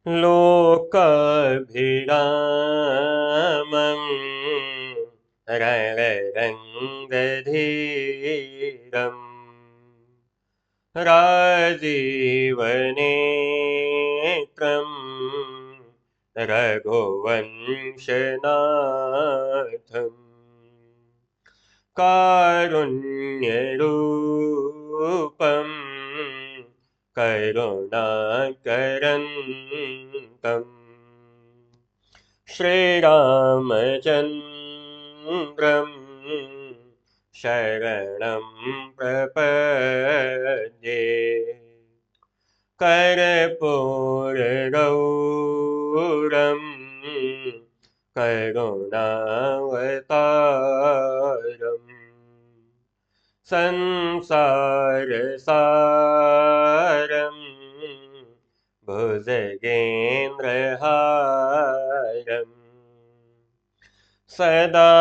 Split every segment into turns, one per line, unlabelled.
लोकाभिरामम् रणरङ्गधीरम् राजीवनेत्रम् रघुवंशनाथम् कारुण्यरूपम् करुणाकरन्तम् श्रीरामचन्द्रम् शरणं प्रपद्ये कर्पूरगौरम् करुणावतारम् संसारसारम् भुजगेन्द्रहारम् सदा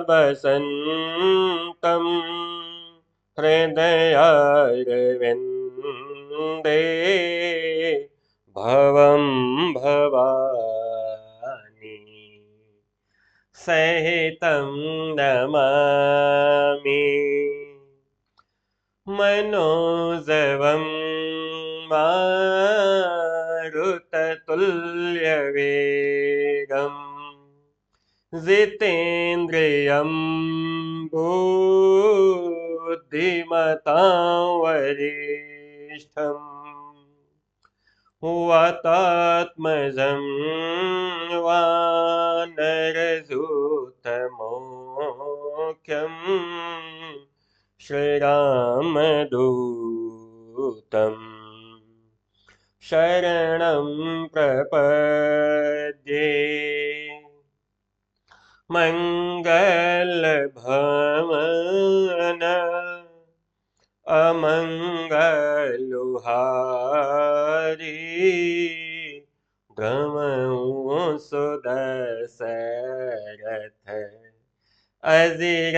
वसन्तं हृदयारविन्दे भवं भवानी सहितं नमामि मनोजवं मारुततुल्यवेगम् जितेन्द्रियं बुद्धिमतां वरिष्ठम् वातात्मजं वानरयूथमुख्यं श्रीरामदूतम् शरणं प्रपद्ये मंगलभवन अमंगलुहारी भ्रमऊ सुदशरथ अजिर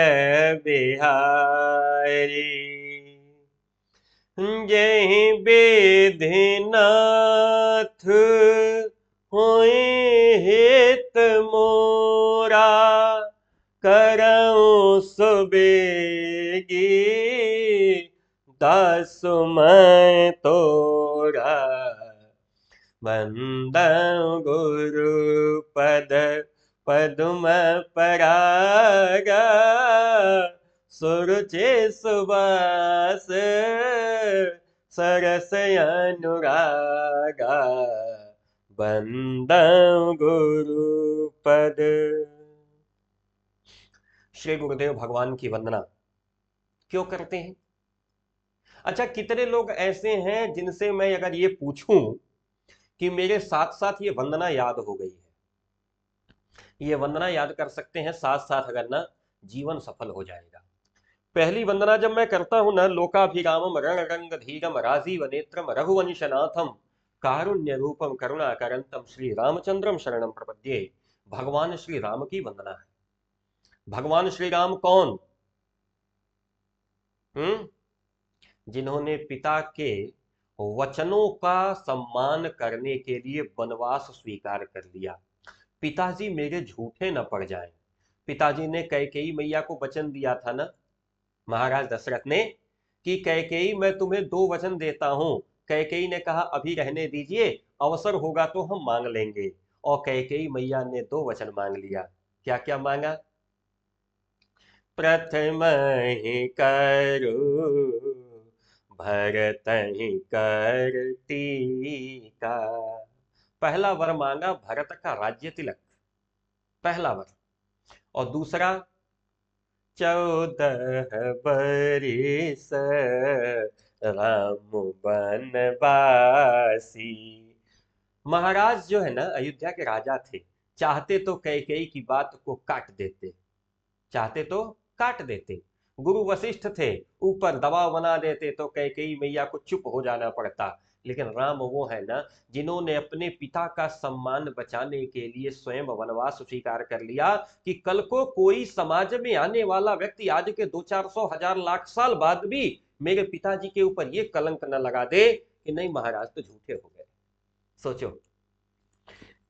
बिहारी जय बेदीनाथ होए हित मोरा करऊं सुबेगी दास मैं तोरा वंदन गुरु पद पद्म परागा सुरुचि सुबास सरस अनुरागा वंदन गुरु पद। श्री गुरुदेव भगवान की वंदना क्यों करते हैं? अच्छा, कितने लोग ऐसे हैं जिनसे मैं अगर ये पूछूं कि मेरे साथ साथ ये वंदना याद हो गई है, ये वंदना याद कर सकते हैं साथ साथ, अगर ना जीवन सफल हो जाएगा। पहली वंदना जब मैं करता हूं ना, लोकाभिरामम रणरंग धीरम राजीव नेत्रम रघुवंशनाथम कारुण्य रूपम करुणाकरंतम श्री रामचंद्रम शरणम प्रपद्ये, भगवान श्री राम की वंदना है। भगवान श्री राम कौन? जिन्होंने पिता के वचनों का सम्मान करने के लिए वनवास स्वीकार कर लिया। पिताजी मेरे झूठे न पड़ जाएं। पिताजी ने कैकेयी मैया को वचन दिया था ना, महाराज दशरथ ने, कि कैकेयी मैं तुम्हें 2 वचन देता हूं। कैकेयी ने कहा अभी रहने दीजिए, अवसर होगा तो हम मांग लेंगे। और कैकेयी मैया ने 2 वचन मांग लिया। क्या क्या मांगा? प्रथम ही करु भरत ही कर टीका। पहला वर मांगा भरत का राज्य तिलक, पहला वर। और दूसरा 14 बरिस राम बनवासी। महाराज जो है ना, अयोध्या के राजा थे, चाहते तो कैकेयी की बात को काट देते, चाहते तो काट देते। गुरु वशिष्ठ थे, ऊपर दबाव बना देते तो कैकेयी मैया को चुप हो जाना पड़ता। लेकिन राम वो है ना, जिन्होंने अपने पिता का सम्मान बचाने के लिए स्वयं वनवास स्वीकार कर लिया कि कल को कोई समाज में आने वाला व्यक्ति आज के 200-400-1000 बाद भी मेरे पिताजी के ऊपर ये कलंक न लगा दे कि नहीं महाराज तो झूठे हो गए। सोचो,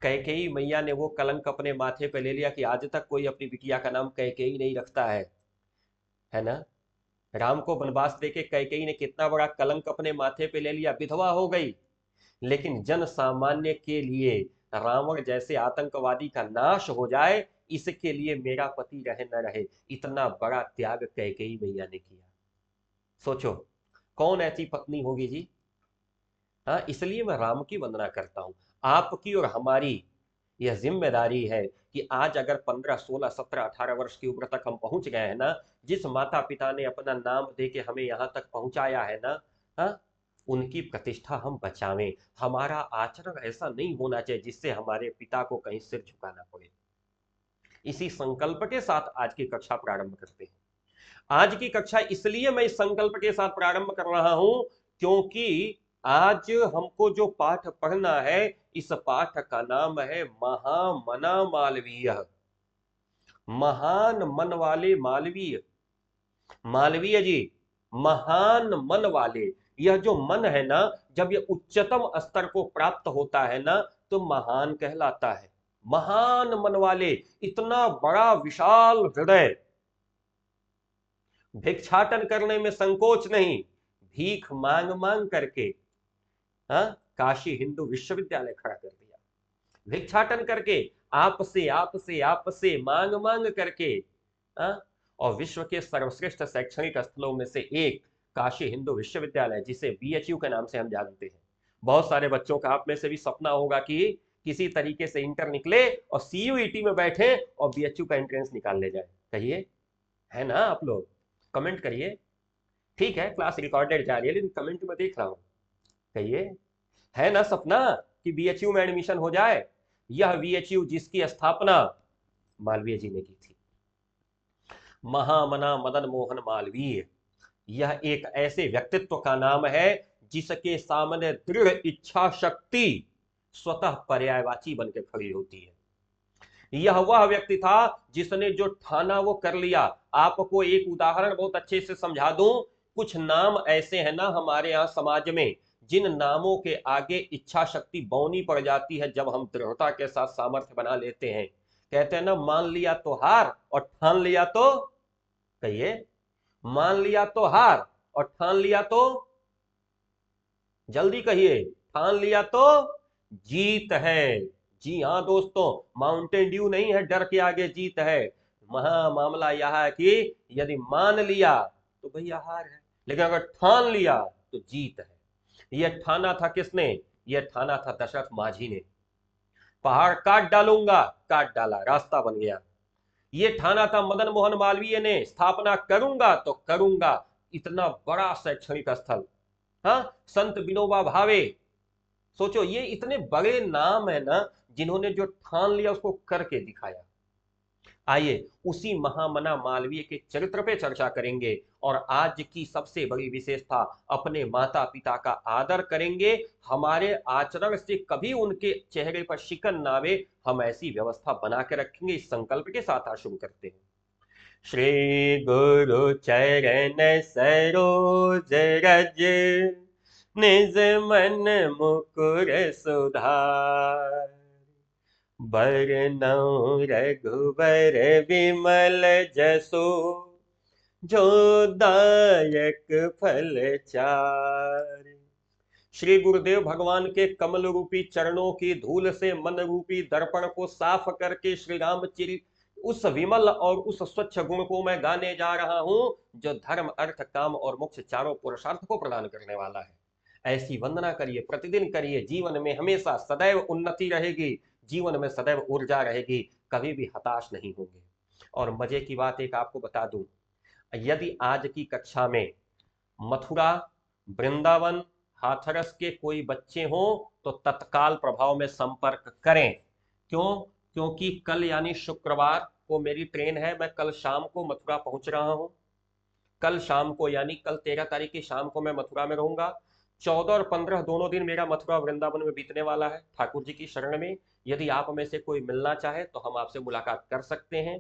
कैकेयी मैया ने वो कलंक अपने माथे पे ले लिया कि आज तक कोई अपनी बिटिया का नाम कैकेयी नहीं रखता है ना। राम को वनवास देके कैकेयी ने कितना बड़ा कलंक अपने माथे पे ले लिया, विधवा हो गई। लेकिन जन सामान्य के लिए रावण जैसे आतंकवादी का नाश हो जाए, इसके लिए मेरा पति रहे न रहे, इतना बड़ा त्याग कैकेयी मैया ने किया। सोचो कौन ऐसी पत्नी होगी जी। हाँ, इसलिए मैं राम की वंदना करता हूं। आपकी और हमारी यह जिम्मेदारी है कि आज अगर 15, 16, 17, 18 वर्ष की उम्र तक हम पहुंच गए हैं ना, जिस माता पिता ने अपना नाम दे के हमें यहां तक पहुंचाया है ना, हाँ, उनकी प्रतिष्ठा हम बचावें। हमारा आचरण ऐसा नहीं होना चाहिए जिससे हमारे पिता को कहीं सिर झुकाना पड़े। इसी संकल्प के साथ आज की कक्षा प्रारंभ करते हैं। आज की कक्षा इसलिए मैं इस संकल्प के साथ प्रारंभ कर रहा हूं क्योंकि आज हमको जो पाठ पढ़ना है, इस पाठ का नाम है महामना मालवीय। महान मन वाले मालवीय। मालवीय जी, महान मन वाले। यह जो मन है ना, जब यह उच्चतम स्तर को प्राप्त होता है ना, तो महान कहलाता है। महान मन वाले, इतना बड़ा विशाल हृदय, भिक्षाटन करने में संकोच नहीं, भीख मांग मांग करके हाँ, काशी हिंदू विश्वविद्यालय खड़ा कर दिया। भिक्षाटन करके, आपसे आपसे आपसे मांग मांग करके, हाँ, और विश्व के सर्वश्रेष्ठ शैक्षणिक स्थलों में से एक काशी हिंदू विश्वविद्यालय, जिसे बीएचयू के नाम से हम जानते हैं। बहुत सारे बच्चों का आप में से भी सपना होगा कि किसी तरीके से इंटर निकले और सीयूईटी में बैठे और बीएचयू का एंट्रेंस निकाल ले जाए। कहिए, है ना आप लोग? कमेंट करिए। ठीक है, क्लास रिकॉर्डेड जा रही है लेकिन कमेंट में देख रहा हूं। कहिए, है ना सपना कि बीएचयू में एडमिशन हो जाए? यह बीएचयू जिसकी स्थापना मालवीय जी ने की थी, महामना मदन मोहन मालवीय। यह एक ऐसे व्यक्तित्व का नाम है जिसके सामने दृढ़ इच्छा शक्ति स्वतः पर्यायवाची बनकर खड़ी होती है। यह वह व्यक्ति था जिसने जो ठाना वो कर लिया। आपको एक उदाहरण बहुत अच्छे से समझा दूं। कुछ नाम ऐसे हैं ना हमारे यहाँ समाज में, जिन नामों के आगे इच्छा शक्ति बौनी पड़ जाती है जब हम दृढ़ता के साथ सामर्थ्य बना लेते हैं। कहते हैं ना, मान लिया तो हार और ठान लिया तो, कहिए, मान लिया तो हार और ठान लिया तो, जल्दी कहिए, ठान लिया तो जीत है। जी हाँ दोस्तों, माउंटेन ड्यू नहीं है, डर के आगे जीत है। मामला यह है कि यदि मान लिया तो भैया हार है, लेकिन अगर ठान लिया तो जीत है। यह ठाना था किसने? यह ठाना था दशरथ माझी ने। पहाड़ काट डालूंगा, काट डाला, रास्ता बन गया। यह ठाना था मदन मोहन मालवीय ने, स्थापना करूंगा तो करूंगा। इतना बड़ा शैक्षणिक स्थल, हाँ, संत विनोबा भावे। सोचो, ये इतने बड़े नाम है ना जिन्होंने जो ठान लिया उसको करके दिखाया। आइए उसी महामना मालवीय के चरित्र पे चर्चा करेंगे और आज की सबसे बड़ी विशेषता, अपने माता पिता का आदर करेंगे। हमारे आचरण से कभी उनके चेहरे पर शिकन ना आवे, हम ऐसी व्यवस्था बना के रखेंगे। इस संकल्प के साथ आज शुरू करते हैं। श्री गुरु चरण सरोज रज, निज मन मुकुर सुधार, बरनउँ रघुबर विमल जसु, जो दायक फल चार। श्री गुरुदेव भगवान के कमल रूपी चरणों की धूल से मन रूपी दर्पण को साफ करके श्री रामचरित उस विमल और उस स्वच्छ गुण को मैं गाने जा रहा हूं, जो धर्म अर्थ काम और मोक्ष चारों पुरुषार्थ को प्रदान करने वाला है। ऐसी वंदना करिए, प्रतिदिन करिए। जीवन में हमेशा सदैव उन्नति रहेगी, जीवन में सदैव ऊर्जा रहेगी, कभी भी हताश नहीं होंगे। और मजे की बात एक आपको बता दूं, यदि आज की कक्षा में मथुरा, वृंदावन, हाथरस के कोई बच्चे हों तो तत्काल प्रभाव में संपर्क करें। क्यों? क्योंकि कल यानी शुक्रवार को मेरी ट्रेन है, मैं कल शाम को मथुरा पहुंच रहा हूं। कल शाम को यानी कल 13 तारीख की शाम को मैं मथुरा में रहूंगा। 14 और 15 दोनों दिन मेरा मथुरा वृंदावन में बीतने वाला है ठाकुर जी की शरण में। यदि आप में से कोई मिलना चाहे तो हम आपसे मुलाकात कर सकते हैं।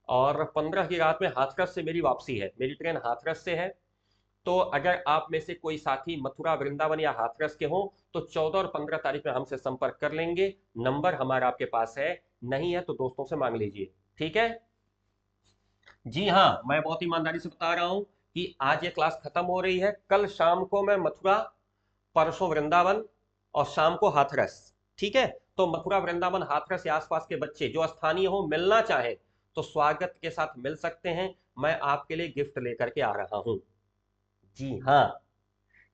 और 15 की रात में हाथरस से मेरी वापसी है, मेरी ट्रेन हाथरस से है। तो अगर आप में से कोई साथी मथुरा, वृंदावन या हाथरस के हो तो 14 और 15 तारीख में हमसे संपर्क कर लेंगे। नंबर हमारा आपके पास है, नहीं है तो दोस्तों से मांग लीजिए, ठीक है। जी हाँ, मैं बहुत ईमानदारी से बता रहा हूं कि आज ये क्लास खत्म हो रही है, कल शाम को मैं मथुरा, परसों वृंदावन और शाम को हाथरस, ठीक है। तो मथुरा, वृंदावन, हाथरस या आसपास के बच्चे जो स्थानीय हो, मिलना चाहे तो स्वागत के साथ मिल सकते हैं। मैं आपके लिए गिफ्ट लेकर के आ रहा हूं। जी हाँ,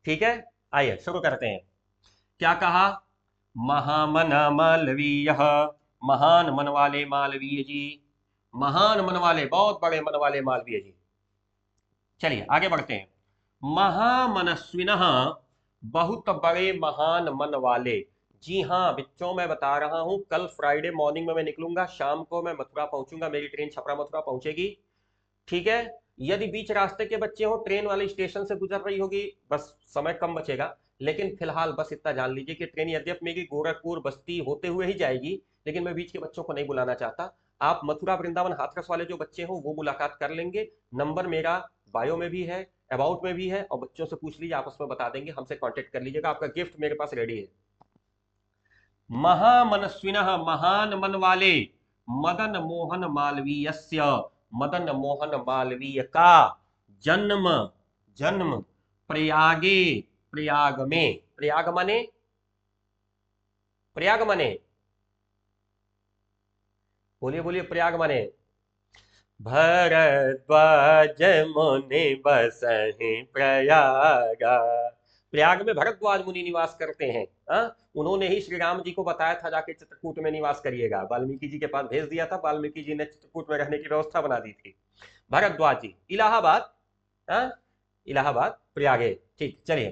ठीक है। आइए शुरू करते हैं। क्या कहा? महामन मालवीय, महान मन वाले मालवीय जी, महान मन वाले, बहुत बड़े मन वाले मालवीय जी। चलिए आगे बढ़ते हैं। महामनस्विन, बहुत बड़े महान मन वाले। जी हाँ बच्चों, मैं बता रहा हूं, कल फ्राइडे मॉर्निंग में मैं निकलूंगा, शाम को मैं मथुरा पहुंचूंगा, मेरी ट्रेन छपरा मथुरा पहुंचेगी, ठीक है। यदि बीच रास्ते के बच्चे हो, ट्रेन वाले स्टेशन से गुजर रही होगी, बस समय कम बचेगा, लेकिन फिलहाल बस इतना जान लीजिए कि ट्रेन यद्यप मेरी गोरखपुर बस्ती होते हुए ही जाएगी, लेकिन मैं बीच के बच्चों को नहीं बुलाना चाहता। आप मथुरा, वृंदावन, हाथरस वाले जो बच्चे हो वो मुलाकात कर लेंगे। नंबर मेरा बायो में भी है, अबाउट में भी है, और बच्चों से पूछ लीजिए, आपस में बता देंगे, हमसे कांटेक्ट कर लीजिएगा, आपका गिफ्ट मेरे पास रेडी है। महामनस्विन, महान मन वाले, मदन मोहन मालवीयस्य, मदन मोहन मालवीय का जन्म, जन्म प्रयागे, प्रयाग में, प्रयाग माने, प्रयाग माने, बोलिए बोलिए, प्रयाग माने। भरद्वाज मुनि बसहि प्रयागा, प्रयाग में भरद्वाज मुनि निवास करते हैं। उन्होंने ही श्री राम जी को बताया था जाके चित्रकूट में निवास करिएगा, वाल्मीकि जी के पास भेज दिया था, वाल्मीकि जी ने चित्रकूट में रहने की व्यवस्था बना दी थी। भरद्वाज जी, इलाहाबाद, इलाहाबाद प्रयागे, ठीक। चलिए,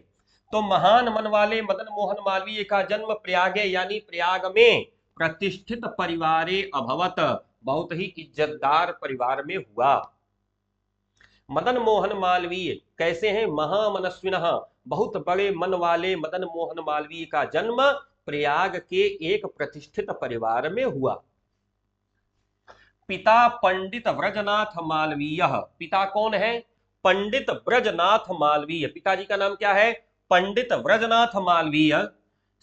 तो महान मन वाले मदन मोहन मालवीय का जन्म प्रयागे यानी प्रयाग में प्रतिष्ठित परिवारे अभवत, बहुत ही इज्जतदार परिवार में हुआ। मदन मोहन मालवीय कैसे हैं? महामनस्विन, बहुत बड़े मन वाले मदन मोहन मालवीय का जन्म प्रयाग के एक प्रतिष्ठित परिवार में हुआ। पिता पंडित ब्रजनाथ मालवीय, पिता कौन है? पंडित ब्रजनाथ मालवीय, पिताजी का नाम क्या है? पंडित ब्रजनाथ मालवीय।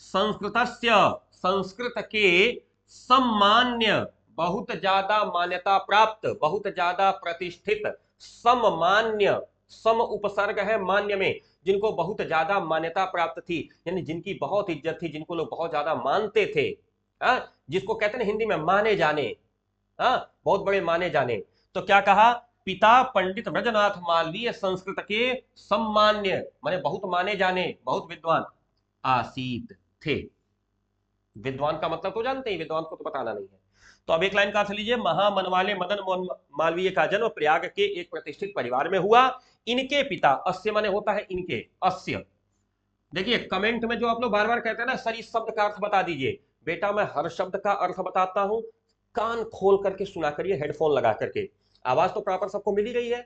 संस्कृतस्य, संस्कृत के सम्मान्य, बहुत ज्यादा मान्यता प्राप्त, बहुत ज्यादा प्रतिष्ठित, सम्मान्य, सम उपसर्ग है मान्य में, जिनको बहुत ज्यादा मान्यता प्राप्त थी, यानी जिनकी बहुत इज्जत थी, जिनको लोग बहुत ज्यादा मानते थे, जिसको कहते हैं हिंदी में माने जाने, बहुत बड़े माने जाने। तो क्या कहा? पिता पंडित ब्रजनाथ मालवीय संस्कृत के सम्मान्य, माने बहुत माने जाने, बहुत विद्वान आसीत थे। विद्वान का मतलब तो जानते हैं, विद्वान को तो बताना नहीं है। तो अब एक लाइन कहा से लीजिए, महामन वाले मदन मोहन मालवीय का जन्म प्रयाग के एक प्रतिष्ठित परिवार में हुआ। इनके पिता, अस्य माने होता है इनके, अस्य। देखिए कमेंट में जो आप लोग बार बार कहते हैं ना सर इस शब्द का अर्थ बता दीजिए, बेटा मैं हर शब्द का अर्थ बताता हूं, कान खोल करके सुना करिए, हेडफोन लगा करके। आवाज तो प्रॉपर सबको मिल ही रही है?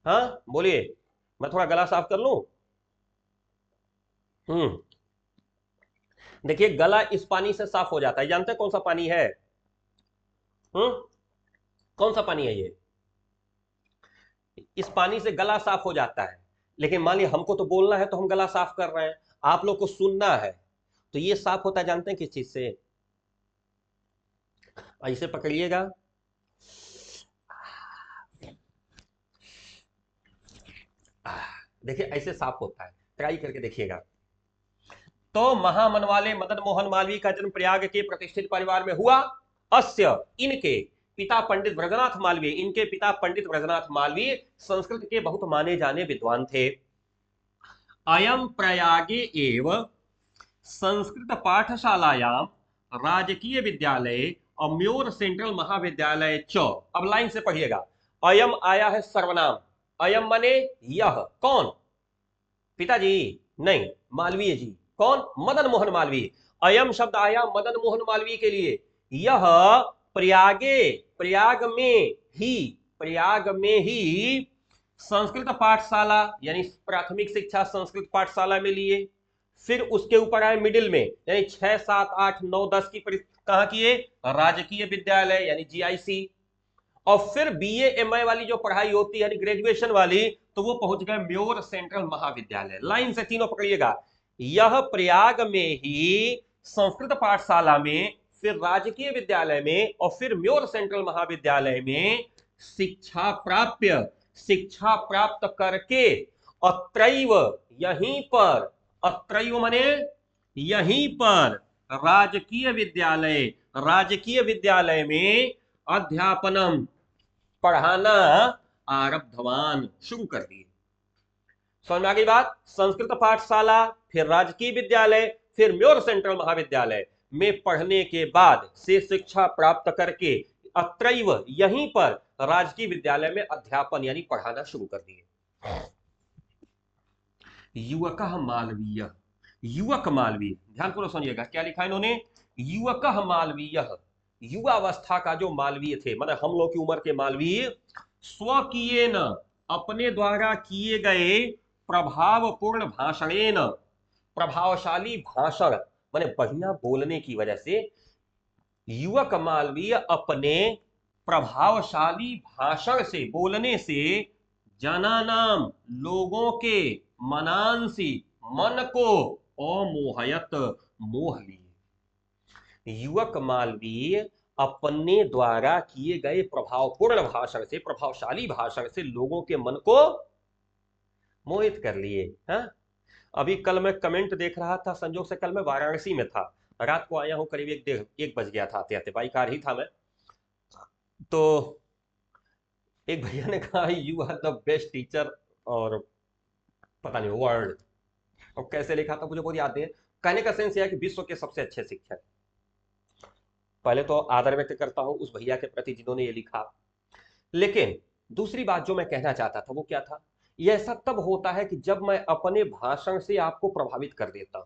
हाँ बोलिए, मैं थोड़ा गला साफ कर लूं। देखिए गला इस पानी से साफ हो जाता है, जानते हैं कौन सा पानी है? कौन सा पानी है ये? इस पानी से गला साफ हो जाता है, लेकिन मान लीजिए हमको तो बोलना है तो हम गला साफ कर रहे हैं, आप लोग को सुनना है, तो ये साफ होता है जानते हैं किस चीज से? ऐसे पकड़िएगा, देखिए ऐसे साफ होता है, ट्राई करके देखिएगा। तो महामन वाले मदन मोहन मालवीय का जन्म प्रयाग के प्रतिष्ठित परिवार में हुआ। अस्य, इनके पिता पंडित ब्रजनाथ मालवीय, इनके पिता पंडित ब्रजनाथ मालवीय संस्कृत के बहुत माने जाने विद्वान थे। अयम प्रयागे एव संस्कृत पाठशालायां राजकीय विद्यालय और म्योर सेंट्रल महाविद्यालय च। अब लाइन से पढ़िएगा, अयम आया है सर्वनाम, अयम माने यह, कौन? पिताजी नहीं, मालवीय जी। कौन? मदन मोहन मालवीय। अयम शब्द आया मदन मोहन मालवीय के लिए। यह प्रयागे, प्रयाग में ही, प्रयाग में ही संस्कृत पाठशाला यानी प्राथमिक शिक्षा संस्कृत पाठशाला में लिए, फिर उसके ऊपर आए मिडिल में, यानी 6, 7, 8, 9, 10 की कहां किए? राजकीय विद्यालय यानी जीआईसी, और फिर बीए एमए वाली जो पढ़ाई होती है यानी ग्रेजुएशन वाली, तो वो पहुंच गए म्योर सेंट्रल महाविद्यालय। लाइन से तीनों पकड़िएगा, यह प्रयाग में ही संस्कृत पाठशाला में, फिर राजकीय विद्यालय में और फिर म्योर सेंट्रल महाविद्यालय में शिक्षा प्राप्त करके अत्रैव यहीं पर, अत्रैव माने यहीं पर राजकीय विद्यालय में अध्यापनम पढ़ाना आरब्धवान शुरू कर दिए। समझ में आ गई बात? संस्कृत पाठशाला, फिर राजकीय विद्यालय, फिर म्योर सेंट्रल महाविद्यालय में पढ़ने के बाद से शिक्षा प्राप्त करके अत्रैव यहीं पर राजकीय विद्यालय में अध्यापन यानी पढ़ाना शुरू कर दिए। युवक मालवीय, युवक मालवीय, ध्यान पूर्वक समझिएगा क्या लिखा है इन्होंने, युवक मालवीय, युवावस्था का जो मालवीय थे, मतलब हम लोग की उम्र के मालवीय, स्वकीय न अपने द्वारा किए गए प्रभावपूर्ण भाषणेन, प्रभावशाली भाषण माने बढ़िया बोलने की वजह से, युवक मालवीय अपने प्रभावशाली भाषण से, बोलने से, जनानाम लोगों के, मनांसी मन को, अमोहयत मोह लिए। युवक मालवीय अपने द्वारा किए गए प्रभावपूर्ण भाषण से, प्रभावशाली भाषण से लोगों के मन को मोहित कर लिए। हाँ, अभी कल मैं कमेंट देख रहा था, संजोग से कल मैं वाराणसी में था, रात को आया हूं, करीब 1 बज गया था, आते आते बाइक आ रही था मैं, तो एक भैया ने कहा you are the best teacher, और पता नहीं वर्ल्ड, और कैसे लिखा था मुझे बहुत याद है। कहने का सेंस यह है कि विश्व के सबसे अच्छे शिक्षक। पहले तो आदर व्यक्त करता हूं उस भैया के प्रति जिन्होंने ये लिखा, लेकिन दूसरी बात जो मैं कहना चाहता था वो क्या था, यह ऐसा तब होता है कि जब मैं अपने भाषण से आपको प्रभावित कर देता हूं।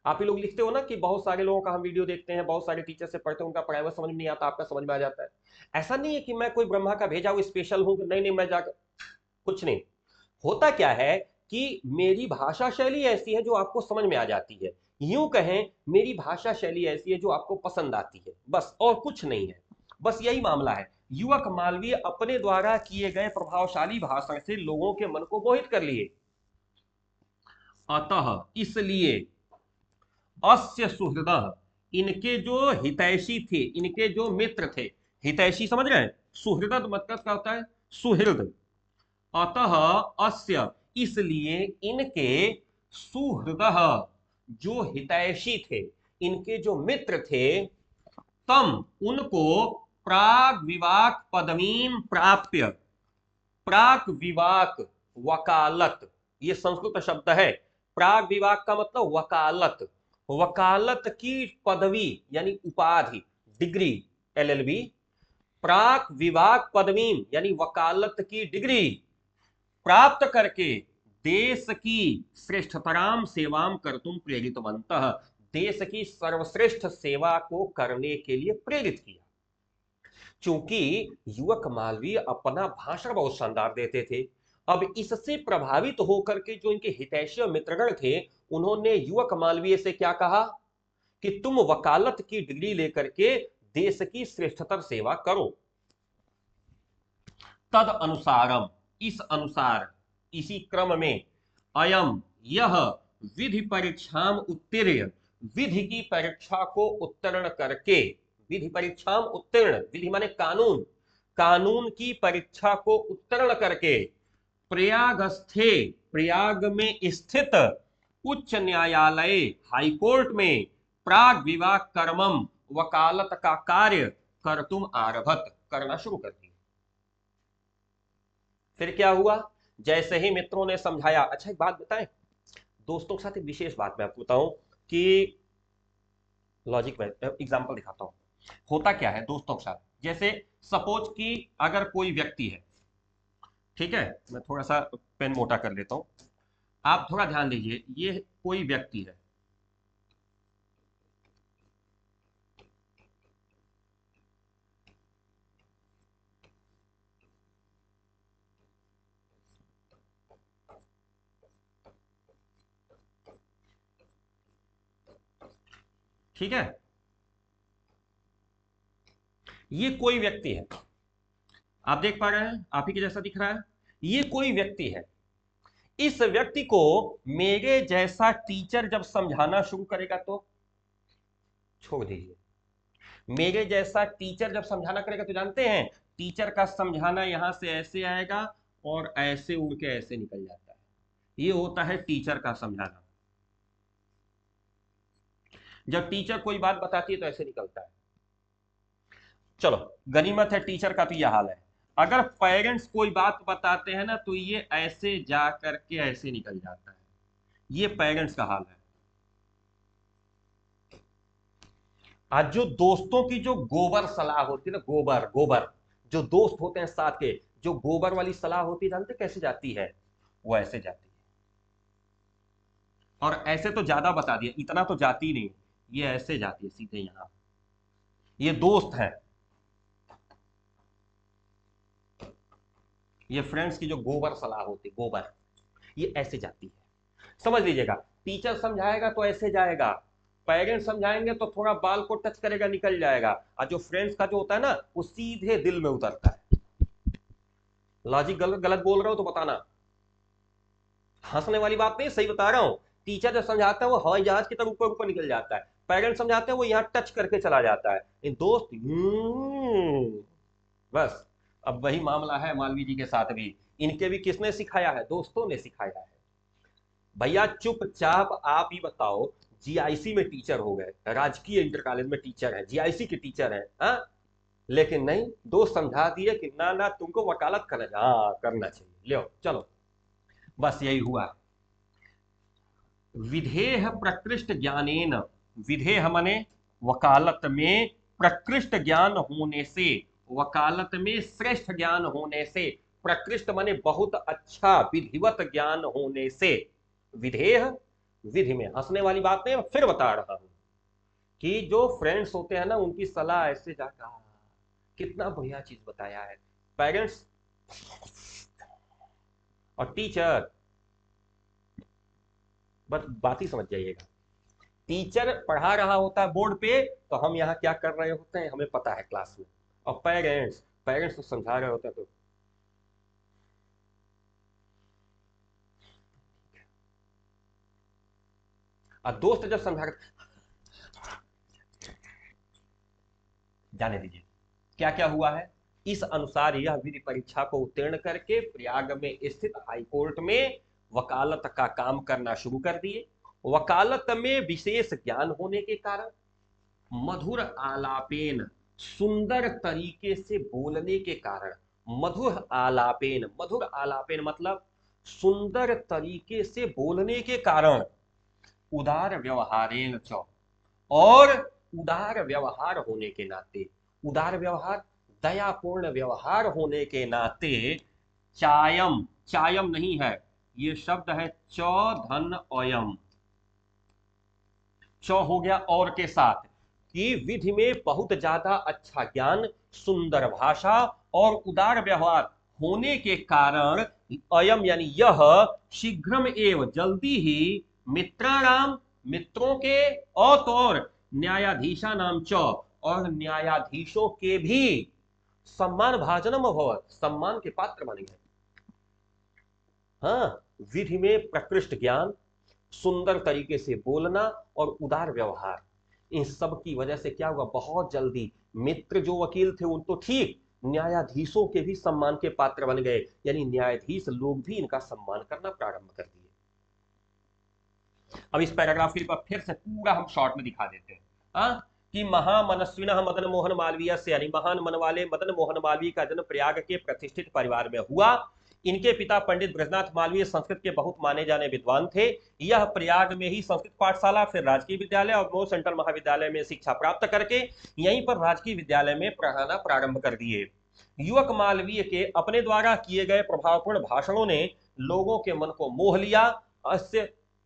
आप ही लोग लिखते हो ना कि बहुत सारे लोगों का हम वीडियो देखते हैं, बहुत सारे टीचर से पढ़ते हैं, उनका पढ़ाया हुआ समझ में नहीं आता, आपका समझ में आ जाता है। ऐसा नहीं है कि मैं कोई ब्रह्मा का भेजा हुआ स्पेशल हूं, नहीं नहीं मैं जाकर, कुछ नहीं। होता क्या है कि मेरी भाषा शैली ऐसी है जो आपको समझ में आ जाती है, यूं कहें मेरी भाषा शैली ऐसी है जो आपको पसंद आती है, बस, और कुछ नहीं है, बस यही मामला है। युवक मालवीय अपने द्वारा किए गए प्रभावशाली भाषण से लोगों के मन को मोहित कर लिए। अतः इसलिए अस्य सुहृदः, इनके जो हितैषी थे, इनके जो मित्र थे, हितैषी समझ रहे हैं, सुहृद मतलब क्या होता है, सुहृद। अतः अस्य इसलिए इनके, सुहृदः जो हितैषी थे, इनके जो मित्र थे, तम उनको, प्राग विवाक पदवीम प्राप्य, प्राग विवाक वकालत, ये संस्कृत शब्द है। प्राग विवाक का मतलब वकालत, वकालत की पदवी यानी उपाधि, डिग्री, एलएलबी, प्राक विवाक पदवीम यानी वकालत की डिग्री प्राप्त करके देश की श्रेष्ठतराम सेवाम कर्तुम प्रेरितवन्तः, देश की सर्वश्रेष्ठ सेवा को करने के लिए प्रेरित किया। चूंकि युवक मालवीय अपना भाषण बहुत शानदार देते थे, अब इससे प्रभावित होकर के जो इनके हितैषी और मित्रगण थे, उन्होंने युवक मालवीय से क्या कहा कि तुम वकालत की डिग्री लेकर के देश की श्रेष्ठतर सेवा करो। तद अनुसारम, इस अनुसार, इसी क्रम में, अयम यह विधि परीक्षा उत्तीर्ण, विधि की परीक्षा को उत्तीर्ण करके, विधि परीक्षा उत्तीर्ण, विधि माने कानून, कानून की परीक्षा को उत्तीर्ण करके, प्रयागस्थे, प्रयाग में स्थित उच्च न्यायालय, हाईकोर्ट में, प्राग विवाह कर्मम वकालत का कार्य कर तुम आरभत, करना शुरू कर दिया। फिर क्या हुआ, जैसे ही मित्रों ने समझाया। अच्छा एक बात बताएं, दोस्तों के साथ एक विशेष बात मैं आपको बताऊं कि लॉजिक में एग्जांपल दिखाता हूं। होता क्या है दोस्तों के साथ, जैसे सपोज कि अगर कोई व्यक्ति है, ठीक है, मैं थोड़ा सा पेन मोटा कर लेता हूं, आप थोड़ा ध्यान दीजिए, ये कोई व्यक्ति है, ठीक है, ये कोई व्यक्ति है, आप देख पा रहे हैं, आप ही के जैसा दिख रहा है। ये कोई व्यक्ति है, इस व्यक्ति को मेरे जैसा टीचर जब समझाना शुरू करेगा तो छोड़ दीजिए। मेरे जैसा टीचर जब समझाना करेगा तो जानते हैं टीचर का समझाना यहां से ऐसे आएगा और ऐसे उड़ के ऐसे निकल जाता है। ये होता है टीचर का समझाना। जब टीचर कोई बात बताती है तो ऐसे निकलता है। चलो गनीमत है टीचर का तो यह हाल है। अगर पेरेंट्स कोई बात बताते हैं ना तो ये ऐसे जा करके ऐसे निकल जाता है। ये पेरेंट्स का हाल है। आज जो दोस्तों की जो गोबर सलाह होती है ना, गोबर गोबर जो दोस्त होते हैं साथ के, जो गोबर वाली सलाह होती है, जानते कैसे जाती है? वो ऐसे जाती है। और ऐसे तो ज्यादा बता दिया, इतना तो जाती नहीं, ये ऐसे जाती है सीधे यहां। ये दोस्त है, ये फ्रेंड्स की जो गोबर सलाह होती है, गोबर, ये ऐसे जाती है। समझ लीजिएगा, टीचर समझाएगा तो ऐसे जाएगा, पेरेंट्स समझाएंगे तो थोड़ा बाल को टच करेगा निकल जाएगा, और जो फ्रेंड्स का जो होता है ना वो सीधे दिल में उतरता है। लॉजिक गलत गलत बोल रहा हो तो बताना, हंसने वाली बात नहीं, सही बता रहा हूं। टीचर जब समझाता है वो हवाई जहाज की तरह ऊपर ऊपर निकल जाता है, पेरेंट्स समझाते हैं वो यहां टच करके चला जाता है। इन दोस्त बस। अब वही मामला है मालवीय जी के साथ भी। इनके भी किसने सिखाया है? दोस्तों ने सिखाया है। भैया चुपचाप आप ही बताओ, जीआईसी में टीचर हो गए, राजकीय इंटर कॉलेज में टीचर है, जीआईसी के टीचर है, हाँ? लेकिन नहीं, दोस्त समझा दिए कि ना ना तुमको वकालत करना, हाँ करना चाहिए, लो चलो। बस यही हुआ। विधेय प्रकृष्ट ज्ञानेन, विधेय माने वकालत में प्रकृष्ट ज्ञान होने से, वकालत में श्रेष्ठ ज्ञान होने से, प्रकृष्ट माने बहुत अच्छा विधिवत ज्ञान होने से, विधेय विधि में, हंसने वाली बात नहीं, फिर बता रहा हूं कि जो फ्रेंड्स होते हैं ना उनकी सलाह ऐसे जाकर, कितना बढ़िया चीज बताया है। पेरेंट्स और टीचर, बस बात ही समझ जाइएगा। टीचर पढ़ा रहा होता है बोर्ड पे तो हम यहाँ क्या कर रहे होते हैं हमें पता है क्लास में, और पेरेंट्स पेरेंट्स तो समझा रहे होते हैं। तो दोस्त जब समझा, जाने दीजिए क्या क्या हुआ है। इस अनुसार यह विधि परीक्षा को उत्तीर्ण करके प्रयाग में स्थित हाईकोर्ट में वकालत का काम करना शुरू कर दिए। वकालत में विशेष ज्ञान होने के कारण, मधुर आलापेन, सुंदर तरीके से बोलने के कारण, मधुर आलापेन, मधुर आलापेन मतलब सुंदर तरीके से बोलने के कारण, उदार व्यवहारेण च, और उदार व्यवहार होने के नाते, उदार व्यवहार दयापूर्ण व्यवहार होने के नाते, चायम, चायम नहीं है, ये शब्द है चौधन अयम, चौ हो गया और के साथ, कि विधि में बहुत ज्यादा अच्छा ज्ञान, सुंदर भाषा और उदार व्यवहार होने के कारण, अयम यानी यह, शीघ्रम एवं जल्दी ही, मित्राणाम मित्रों के, और न्यायाधीशा नाम च, और न्यायाधीशों के भी सम्मान भाजनम अभवत, सम्मान के पात्र बन गए। हाँ, विधि में प्रकृष्ट ज्ञान, सुंदर तरीके से बोलना और उदार व्यवहार, इन सब की वजह से क्या हुआ, बहुत जल्दी मित्र जो वकील थे उन तो ठीक, न्यायाधीशों के भी सम्मान के पात्र बन गए, यानी न्यायाधीश लोग भी इनका सम्मान करना प्रारंभ कर दिए। अब इस पैराग्राफ के फिर से पूरा हम शॉर्ट में दिखा देते हैं। कि महामनस्विन मदन मोहन मालवीय से, यानी महान मन वाले मदन मोहन मालवीय का जन्म प्रयाग के प्रतिष्ठित परिवार में हुआ। इनके पिता पंडित ब्रजनाथ मालवीय संस्कृत के बहुत माने जाने विद्वान थे। यह प्रयाग में ही संस्कृत पाठशाला, फिर राजकीय विद्यालय और मोर सेंट्रल महाविद्यालय में शिक्षा प्राप्त करके यहीं पर राजकीय विद्यालय में पढ़ाना प्रारंभ कर दिए। युवक मालवीय के अपने द्वारा किए गए प्रभावपूर्ण भाषणों ने लोगों के मन को मोह लिया।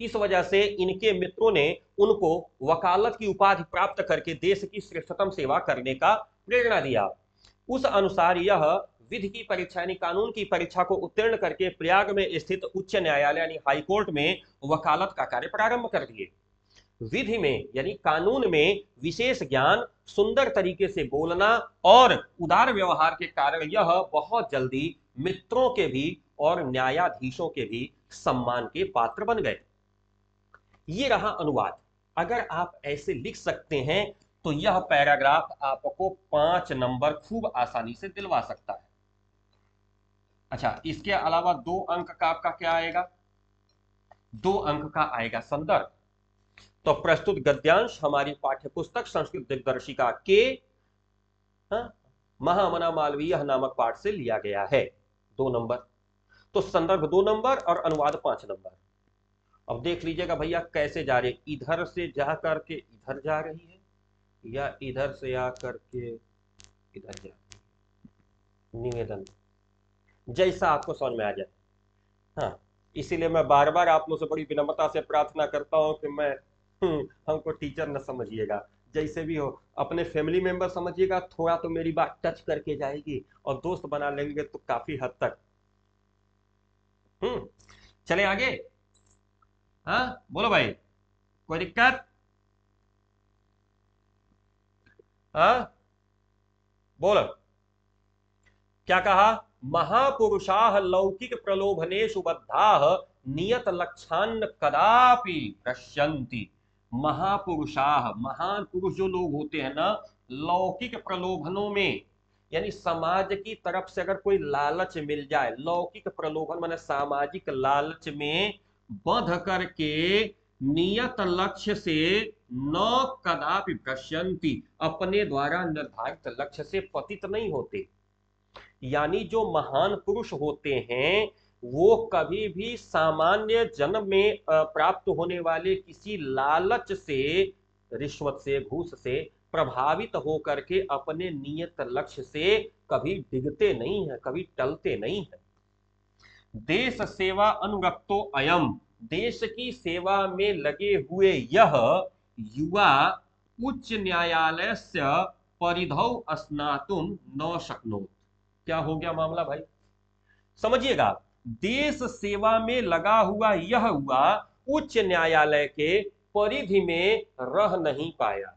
इस वजह से इनके मित्रों ने उनको वकालत की उपाधि प्राप्त करके देश की श्रेष्ठतम सेवा करने का प्रेरणा दिया। उस अनुसार यह विधि की परीक्षा यानी कानून की परीक्षा को उत्तीर्ण करके प्रयाग में स्थित उच्च न्यायालय यानी हाईकोर्ट में वकालत का कार्य प्रारंभ कर दिए। विधि में यानी कानून में विशेष ज्ञान, सुंदर तरीके से बोलना और उदार व्यवहार के कारण यह बहुत जल्दी मित्रों के भी और न्यायाधीशों के भी सम्मान के पात्र बन गए। ये रहा अनुवाद। अगर आप ऐसे लिख सकते हैं तो यह पैराग्राफ आपको 5 नंबर खूब आसानी से दिलवा सकता है। अच्छा, इसके अलावा 2 अंक का आपका क्या आएगा? 2 अंक का आएगा संदर्भ। तो प्रस्तुत गद्यांश हमारी पाठ्यपुस्तक संस्कृत दिग्दर्शिका के महामना मालवीय नामक पाठ से लिया गया है। 2 नंबर। तो संदर्भ 2 नंबर और अनुवाद 5 नंबर। अब देख लीजिएगा भैया कैसे जा रही, इधर से जा करके इधर जा रही है या इधर से आकर के इधर जा रही है। निवेदन जैसा आपको समझ में आ जाए। हाँ, इसीलिए मैं बार बार आप लोगों से बड़ी विनम्रता से प्रार्थना करता हूं कि मैं हमको टीचर न समझिएगा, जैसे भी हो अपने फैमिली मेंबर समझिएगा, थोड़ा तो मेरी बात टच करके जाएगी और दोस्त बना लेंगे तो काफी हद तक। चले आगे। हाँ बोलो भाई, कोई दिक्कत? हाँ बोलो, क्या कहा? महापुरुषाः लौकिक प्रलोभनेषु बद्धाः नियत लक्ष्यान् कदापि पश्यन्ति। महापुरुषाः, महान पुरुष जो लोग होते हैं ना, लौकिक प्रलोभनों में यानी समाज की तरफ से अगर कोई लालच मिल जाए, लौकिक प्रलोभन माने सामाजिक लालच में बंध करके नियत लक्ष्य से न कदापि पश्यन्ति, अपने द्वारा निर्धारित लक्ष्य से पतित नहीं होते। यानी जो महान पुरुष होते हैं वो कभी भी सामान्य जन्म में प्राप्त होने वाले किसी लालच से, रिश्वत से, घूस से प्रभावित होकर के अपने नियत लक्ष्य से कभी डिगते नहीं है, कभी टलते नहीं है। देश सेवा अनुरक्तो अयम, देश की सेवा में लगे हुए यह युवा उच्च न्यायालय से परिधौ स्नातुम न शक्नोत। क्या हो गया मामला भाई? समझिएगा, देश सेवा में लगा हुआ यह हुआ उच्च न्यायालय के परिधि में रह नहीं पाया।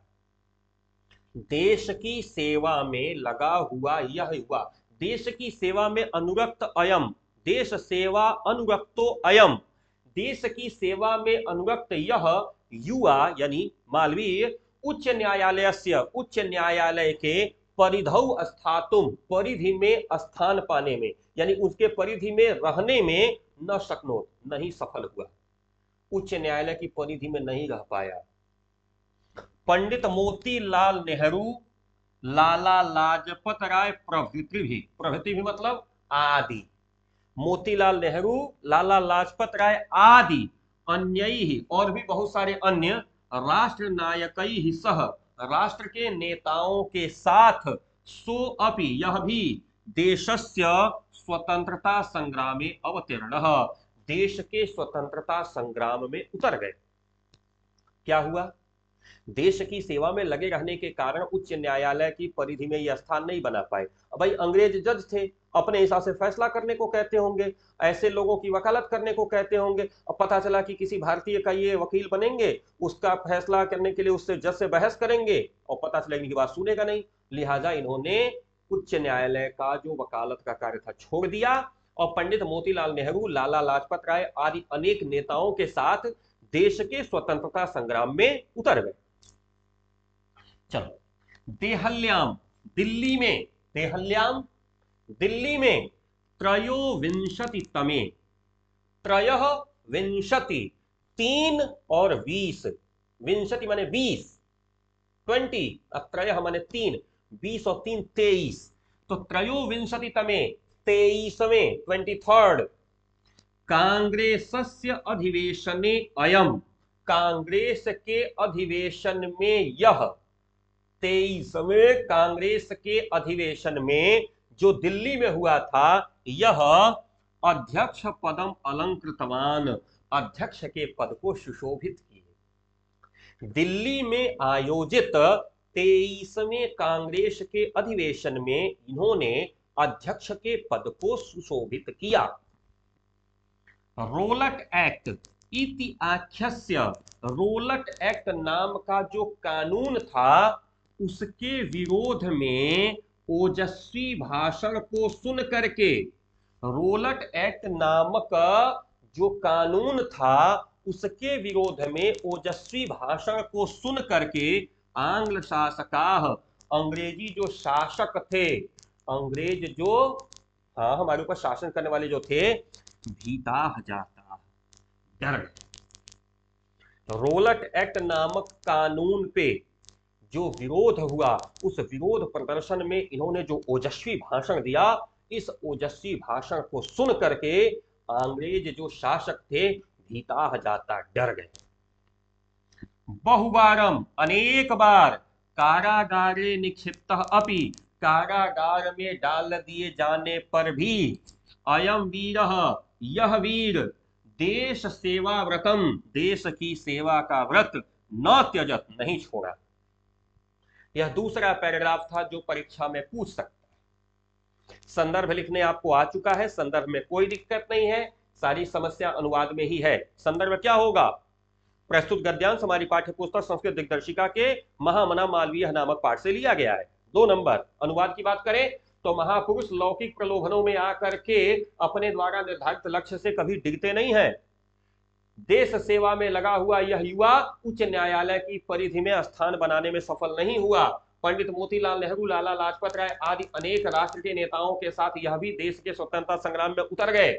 देश की सेवा में लगा हुआ यह हुआ, देश की सेवा में अनुरक्त अयम, देश सेवा अनुरक्तो अयम, देश की सेवा में अनुरक्त यह युवा यानी मालवीय उच्च न्यायालय से, उच्च न्यायालय के परिधौ स्थातुम, परिधि में स्थान पाने में यानी उसके परिधि में रहने में न शक्नोत, नहीं सफल हुआ, उच्च न्यायालय की परिधि में नहीं रह पाया। पंडित मोतीलाल नेहरू, लाला लाजपत राय प्रभृति भी मतलब आदि, मोतीलाल नेहरू, लाला लाजपत राय आदि अन्य ही और भी बहुत सारे अन्य राष्ट्र नायकई सह, राष्ट्र के नेताओं के साथ सो अपि यह भी देशस्य स्वतंत्रता संग्राम में अवतीर्ण, देश के स्वतंत्रता संग्राम में उतर गए। क्या हुआ? देश की सेवा में लगे रहने के कारण उच्च न्यायालय की परिधि में यह स्थान नहीं बना पाए। अब भाई अंग्रेज जज थे, अपने हिसाब से फैसला करने को कहते होंगे, ऐसे लोगों की वकालत करने को कहते होंगे। अब पता चला कि किसी भारतीय का ये वकील बनेंगे, उसका फैसला करने के लिए उससे जज से बहस करेंगे और पता चलेगी कि बात सुनेगा नहीं। लिहाजा इन्होंने उच्च न्यायालय का जो वकालत का कार्य था छोड़ दिया और पंडित मोतीलाल नेहरू, लाला लाजपत राय आदि अनेक नेताओं के साथ देश के स्वतंत्रता संग्राम में उतर गए। चलो, देहल्याम, दिल्ली में, देहल्याम दिल्ली में त्रयोविंशति तमे, त्रयः विंशति 3 और 20, विंशति माने 20, 20, अब त्रयः माने 3, 20 और 3 23, तो त्रयोविंशति तमे 23वें 23rd कांग्रेसस्य अधिवेशने अयम, कांग्रेस के अधिवेशन में यह, 23वें कांग्रेस के अधिवेशन में जो दिल्ली में हुआ था यह अध्यक्ष पदम अलंकृतवान, अध्यक्ष के पद को सुशोभित किए। दिल्ली में आयोजित 23वें कांग्रेस के अधिवेशन में इन्होंने अध्यक्ष के पद को सुशोभित किया। रोलक एक्ट इति आख्यस्य रोलट एक्ट नाम का जो कानून था उसके विरोध में ओजस्वी भाषण को सुन करके, रोलट एक्ट नामक जो कानून था उसके विरोध में ओजस्वी भाषण को सुन करके आंग्ल शासकाः, अंग्रेजी जो शासक थे, अंग्रेज जो हाँ हमारे ऊपर शासन करने वाले जो थे, भीता जाता, डर गए। रोलट एक्ट नामक कानून पे जो विरोध हुआ, उस विरोध प्रदर्शन में इन्होंने जो ओजस्वी भाषण दिया, इस ओजस्वी भाषण को सुन करके अंग्रेज जो शासक थे भीता जाता, डर गए। बहुबारम, अनेक बार, कारागारे निक्षिप्त अपि, कारागार में डाल दिए जाने पर भी, अयम वीर, यह वीर, देश सेवा व्रतम, देश की सेवा का व्रत, न त्यजत, नहीं छोड़ा। यह दूसरा पैराग्राफ था जो परीक्षा में पूछ सकता है। संदर्भ लिखने आपको आ चुका है, संदर्भ में कोई दिक्कत नहीं है, सारी समस्या अनुवाद में ही है। संदर्भ क्या होगा? प्रस्तुत गद्यांश हमारी पाठ्य पुस्तक संस्कृत दिग्दर्शिका के महामना मालवीय नामक पाठ से लिया गया है। 2 नंबर, अनुवाद की बात करें तो महापुरुष लौकिक प्रलोभनों में आकर के अपने द्वारा निर्धारित लक्ष्य से कभी डिगते नहीं है। देश सेवा में लगा हुआ यह युवा उच्च न्यायालय की परिधि में स्थान बनाने में सफल नहीं हुआ। पंडित मोतीलाल नेहरू, लाला लाजपत राय आदि अनेक राष्ट्र के नेताओं के साथ यह भी देश के स्वतंत्रता संग्राम में उतर गए।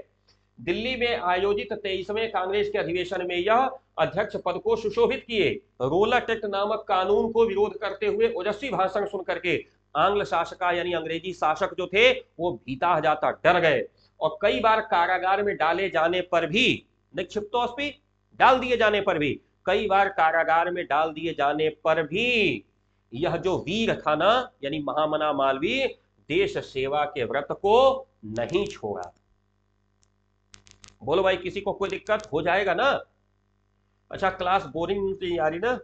दिल्ली में आयोजित 23वें कांग्रेस के अधिवेशन में यह अध्यक्ष पद को सुशोभित किए। रोलट एक्ट नामक कानून को विरोध करते हुए ओजस्वी भाषण सुन करके आंग्ल शासका यानी अंग्रेजी शासक जो थे वो भीता जाता, डर गए। और कई बार कारागार में डाले जाने पर भी, निक्षिप्तोस्पि, डाल दिए जाने पर भी, कई बार कारागार में डाल दिए जाने पर भी यह जो वीर था ना, यानी महामना मालवीय, देश सेवा के व्रत को नहीं छोड़ा। बोलो भाई, किसी को कोई दिक्कत हो जाएगा ना? अच्छा, क्लास बोरिंग नहीं आ रही ना?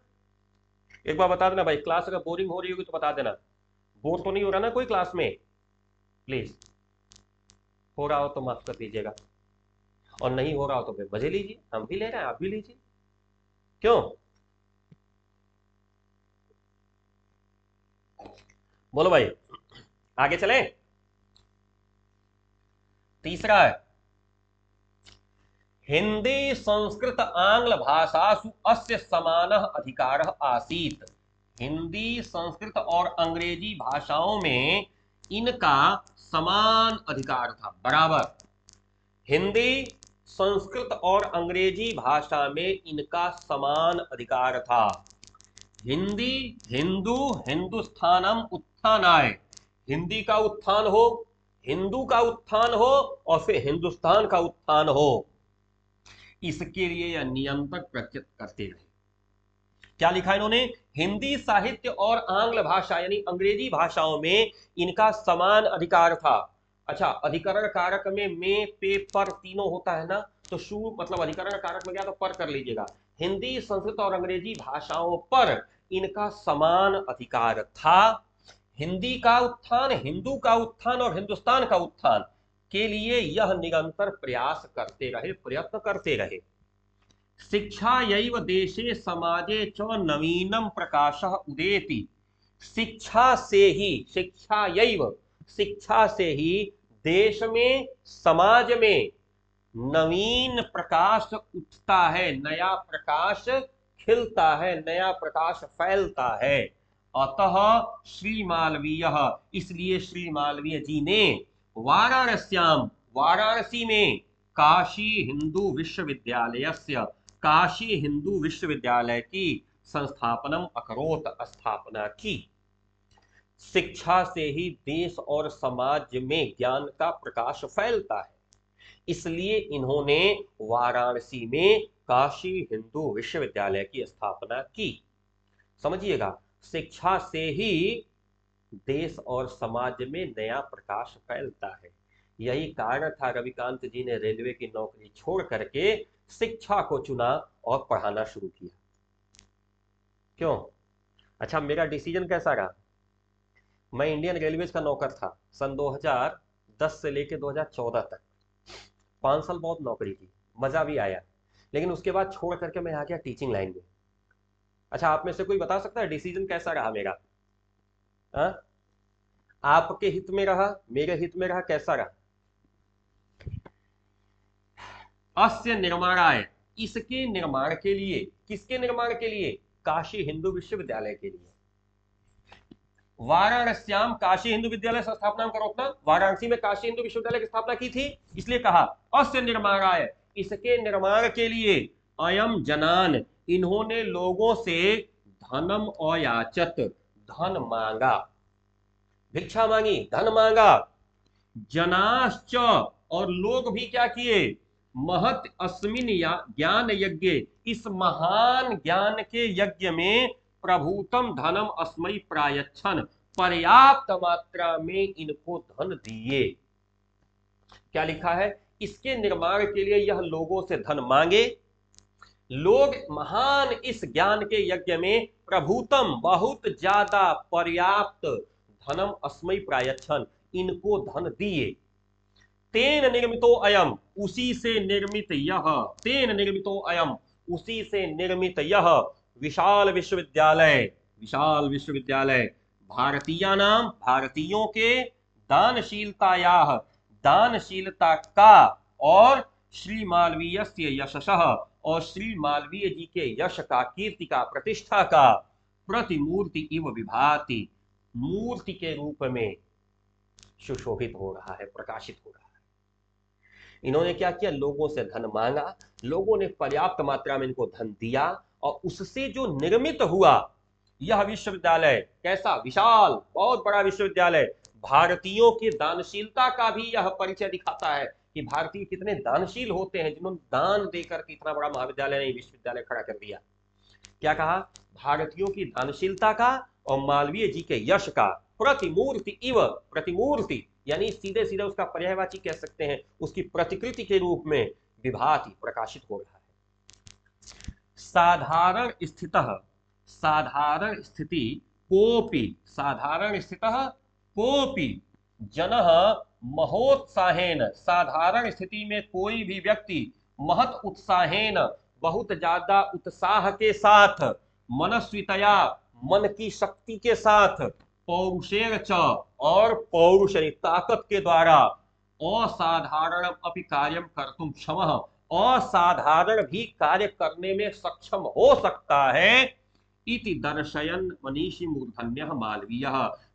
एक बार बता देना भाई, क्लास अगर बोरिंग हो रही होगी तो बता देना। बोर तो नहीं हो रहा ना कोई क्लास में? प्लीज, हो रहा हो तो माफ कर दीजिएगा, और नहीं हो रहा हो तो फिर मजे लीजिए, हम भी ले रहे हैं, आप भी लीजिए। क्यों? बोलो भाई, आगे चले। तीसरा है, हिंदी संस्कृत आंग्ल भाषासु अस्य समानः अधिकारः आसीत्। हिंदी संस्कृत और अंग्रेजी भाषाओं में इनका समान अधिकार था, बराबर। हिंदी संस्कृत और अंग्रेजी भाषा में इनका समान अधिकार था। हिंदी, हिंदू, हिंदुस्थानम उत्थानाय, हिंदी का उत्थान हो, हिंदू का उत्थान हो, और फिर हिंदुस्तान का उत्थान हो, इसके लिए यह निरंतर प्रयत्न करते रहे। क्या लिखा इन्होंने? हिंदी साहित्य और आंग्ल भाषा यानी अंग्रेजी भाषाओं में इनका समान अधिकार था। अच्छा, अधिकरण कारक में पे पर तीनों होता है ना, तो शु मतलब अधिकरण कारक में क्या, तो पर कर लीजिएगा। हिंदी, संस्कृत और अंग्रेजी भाषाओं पर इनका समान अधिकार था। हिंदी का उत्थान, हिंदू का उत्थान और हिंदुस्तान का उत्थान के लिए यह निरंतर प्रयास करते रहे, प्रयत्न करते रहे। शिक्षायैव देशे समाजे च नवीनम प्रकाशः उदेति, शिक्षा से ही, शिक्षायैव, शिक्षा से ही देश में, समाज में नवीन प्रकाश उठता है, नया प्रकाश खिलता है, नया प्रकाश फैलता है। अतः श्री मालवीय, इसलिए श्री मालवीय जी ने वाराणस्याम, वाराणसी में, काशी हिंदू विश्वविद्यालयस्य, काशी हिंदू विश्वविद्यालय की संस्थापनम अकरोत, स्थापना की। शिक्षा से ही देश और समाज में ज्ञान का प्रकाश फैलता है, इसलिए इन्होंने वाराणसी में काशी हिंदू विश्वविद्यालय की स्थापना की। समझिएगा, शिक्षा से ही देश और समाज में नया प्रकाश फैलता है। यही कारण था रविकांत जी ने रेलवे की नौकरी छोड़ करके शिक्षा को चुना और पढ़ाना शुरू किया। क्यों? अच्छा, मेरा डिसीजन कैसा रहा? मैं इंडियन रेलवेज का नौकर था सन 2010 से लेकर 2014 तक। 5 साल बहुत नौकरी की, मजा भी आया, लेकिन उसके बाद छोड़ करके मैं आ गया टीचिंग लाइन में। अच्छा, आप में से कोई बता सकता है डिसीजन कैसा रहा मेरा? हाँ, आपके हित में रहा, मेरे हित में रहा, कैसा रहा? अस्य निर्माणाय, इसके निर्माण के लिए, किसके निर्माण के लिए? काशी हिंदू विश्वविद्यालय के लिए। वाराणस्याम काशी हिंदू विद्यालय स्थापना करो अपना। वाराणसी में काशी हिंदू विश्वविद्यालय की स्थापना की थी, इसलिए कहा अस्य निर्माणाय, इसके निर्माण के लिए अयम जनान, इन्होंने लोगों से धनम अयाचत, धन मांगा, भिक्षा मांगी, धन मांगा। जनाश्च, और लोग भी क्या किए? महत अस्मिन ज्ञान यज्ञ, इस महान ज्ञान के यज्ञ में प्रभुतम धनम अस्मयी प्रायच्छन, पर्याप्त मात्रा में इनको धन दिए। क्या लिखा है? इसके निर्माण के लिए यह लोगों से धन मांगे, लोग महान इस ज्ञान के यज्ञ में प्रभुतम, बहुत ज्यादा, पर्याप्त, धनम अस्मयी प्रायच्छन, इनको धन दिए। तेन निर्मितो अयम, उसी से निर्मित यह, तेन निर्मितो अयम, उसी से निर्मित यह विशाल विश्वविद्यालय, विशाल विश्वविद्यालय, भारतीय नाम, भारतीयों के, दानशीलताया, दानशीलता का, और श्री मालवीय यशसः, और श्री मालवीय जी के यश का, कीर्ति का, प्रतिष्ठा का, प्रतिमूर्ति इव विभाति, मूर्ति के रूप में सुशोभित हो रहा है, प्रकाशित हो रहा है। इन्होंने क्या किया? लोगों से धन मांगा, लोगों ने पर्याप्त मात्रा में इनको धन दिया, और उससे जो निर्मित हुआ यह विश्वविद्यालय, कैसा? विशाल, बहुत बड़ा विश्वविद्यालय, भारतीयों की दानशीलता का भी यह परिचय दिखाता है कि भारतीय कितने दानशील होते हैं, जिन्होंने दान देकर इतना बड़ा महाविद्यालय नहीं, विश्वविद्यालय खड़ा कर दिया। क्या कहा? भारतीयों की दानशीलता का और मालवीय जी के यश का, प्रतिमूर्ति इव, प्रतिमूर्ति यानी सीधे सीधे उसका पर्यायवाची कह सकते हैं, उसकी प्रतिकृति के रूप में विभाति, प्रकाशित हो रहा है। साधारण स्थितः, साधारण स्थिति, कोपि, साधारण स्थितः कोपि जनः महोत्साहेन, साधारण स्थिति में कोई भी व्यक्ति महत उत्साहेन, बहुत ज्यादा उत्साह के साथ, मनस्वितया, मन की शक्ति के साथ, पौरुषेण च, और पौरुष ताकत के द्वारा, असाधारण अपि कार्यम कर्तुम क्षमः, असाधारण भी कार्य करने में सक्षम हो सकता है। इति दर्शयन मनीषी मूर्धन्य मालवीय,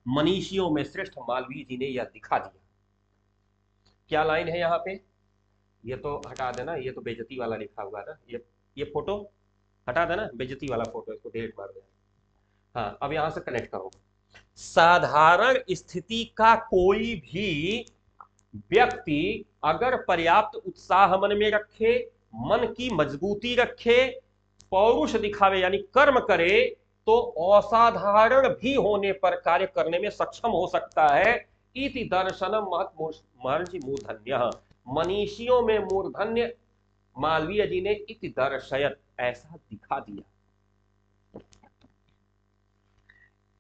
मनीषियों में श्रेष्ठ मालवीय जी ने यह दिखा दिया। क्या लाइन है यहाँ पे? ये तो हटा देना, ये तो बेइज्जती वाला लिखा हुआ ना, ये फोटो हटा देना, बेइज्जती वाला फोटो, इसको डिलीट मार देना। हाँ, अब यहां से कनेक्ट करो। साधारण स्थिति का कोई भी व्यक्ति अगर पर्याप्त उत्साह मन में रखे, मन की मजबूती रखे, पौरुष दिखावे यानी कर्म करे, तो असाधारण भी होने पर कार्य करने में सक्षम हो सकता है। इति दर्शनम महर्षि मूर्धन्य, मनीषियों में मूर्धन्य मालवीय जी ने इति दर्शयत, ऐसा दिखा दिया।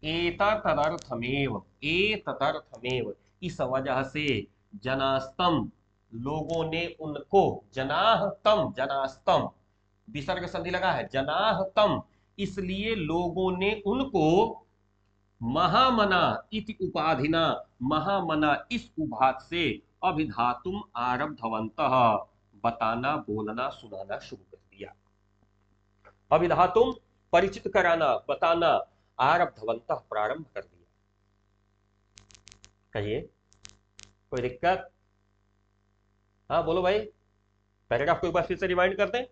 एतदर्थमेव, एतदर्थमेव, इस वजह से जनास्तम, लोगों ने उनको, जनाहतम, जनास्तम विसर्ग संधि लगा है, जनाहतम, इसलिए लोगों ने उनको महामना इति उपाधिना, महामना इस उपाधि से अभिधातुम आरब्धवन्तः, बताना, बोलना, सुनाना शुरू कर दिया। अभिधातुम, परिचित कराना, बताना, आरब्धवन्तः, प्रारंभ कर दिया। कहिए, कोई दिक्कत? हाँ बोलो भाई, पैराग्राफ को एक बार फिर से रिवाइंड करते हैं।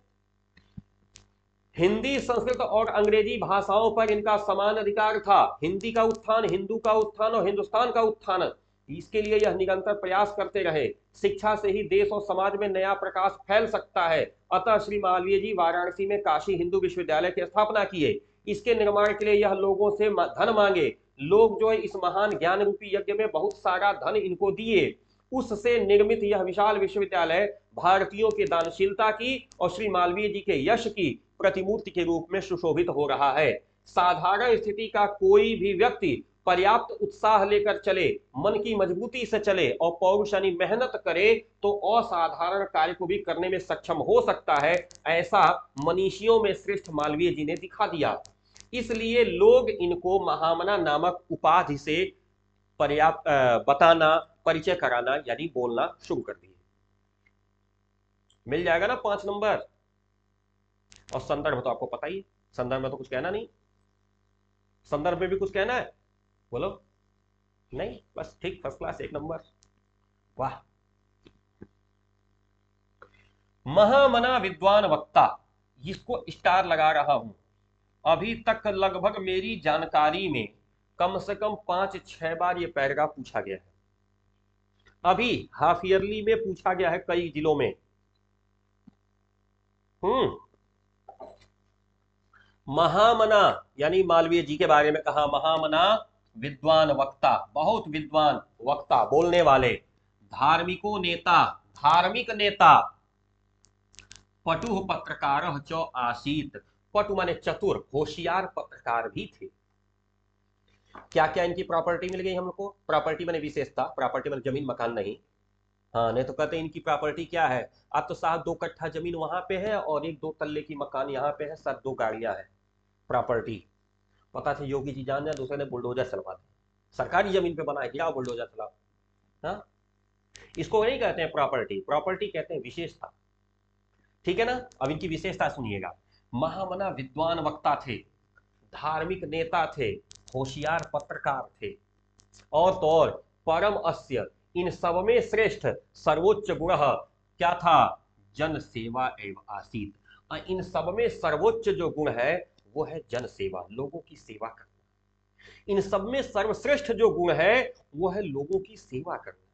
हिंदी, संस्कृत और अंग्रेजी भाषाओं पर इनका समान अधिकार था। हिंदी का उत्थान, हिंदू का उत्थान और हिंदुस्तान का उत्थान, इसके लिए यह निरंतर प्रयास करते रहे। शिक्षा से ही देश और समाज में नया प्रकाश फैल सकता है। अतः श्री मालवीय जी वाराणसी में काशी हिंदू विश्वविद्यालय की स्थापना किए। इसके निर्माण के लिए यह लोगों से धन मांगे। लोग जो है इस महान ज्ञान रूपी यज्ञ में बहुत सारा धन इनको दिए। उससे निर्मित यह विशाल विश्वविद्यालय भारतीयों की दानशीलता की और श्री मालवीय जी के यश की प्रतिमूर्ति के रूप में सुशोभित हो रहा है। साधारण स्थिति का कोई भी व्यक्ति पर्याप्त उत्साह लेकर चले, मन की मजबूती से चले और पौरुष यानी मेहनत करे, तो असाधारण कार्य को भी करने में सक्षम हो सकता है। ऐसा मनीषियों में श्रेष्ठ मालवीय जी ने दिखा दिया। इसलिए लोग इनको महामना नामक उपाधि से पर्याप्त बताना, परिचय कराना यानी बोलना शुरू कर दिए। मिल जाएगा ना 5 नंबर। और संदर्भ तो आपको पता ही है, संदर्भ में तो कुछ कहना नहीं। संदर्भ में भी कुछ कहना है? बोलो। नहीं, बस ठीक, फर्स्ट क्लास, 1 नंबर। वाह। महामना विद्वान वक्ता, इसको स्टार लगा रहा हूं। अभी तक लगभग मेरी जानकारी में कम से कम 5-6 बार ये पैराग्राफ पूछा गया है। अभी हाफ ईयरली में पूछा गया है कई जिलों में। महामना यानी मालवीय जी के बारे में कहा, महामना विद्वान वक्ता, बहुत विद्वान वक्ता, बोलने वाले। धार्मिको नेता, धार्मिक नेता। पटु पत्रकार च आसीत, पटु माने चतुर, होशियार पत्रकार भी थे। क्या क्या इनकी प्रॉपर्टी मिल गई हम लोग को? प्रॉपर्टी माने विशेषता, प्रॉपर्टी माने जमीन मकान नहीं। हाँ, नहीं तो कहते इनकी प्रॉपर्टी क्या है? अब तो साहब 2 कट्ठा जमीन वहां पे है और 1-2 तल्ले की मकान यहाँ पे है, सर 2 गाड़ियां हैं। प्रॉपर्टी पता था योगी जी जान जाए, दूसरे ने बुलडोजर चलवा दिया, सरकारी जमीन पे बनाया, क्या बुलडोजर चला। हाँ, इसको नहीं कहते हैं प्रॉपर्टी, प्रॉपर्टी कहते हैं विशेषता। ठीक है ना? अब इनकी विशेषता सुनिएगा। महामना विद्वान वक्ता थे, धार्मिक नेता थे, होशियार पत्रकार थे, और तो और परम अस्य, इन सब में श्रेष्ठ सर्वोच्च गुण क्या था? जन सेवा एवं आसीत। इन सब में सर्वोच्च जो गुण है वो है जन सेवा, लोगों की सेवा करना। इन सब में सर्वश्रेष्ठ जो गुण है वो है लोगों की सेवा करना।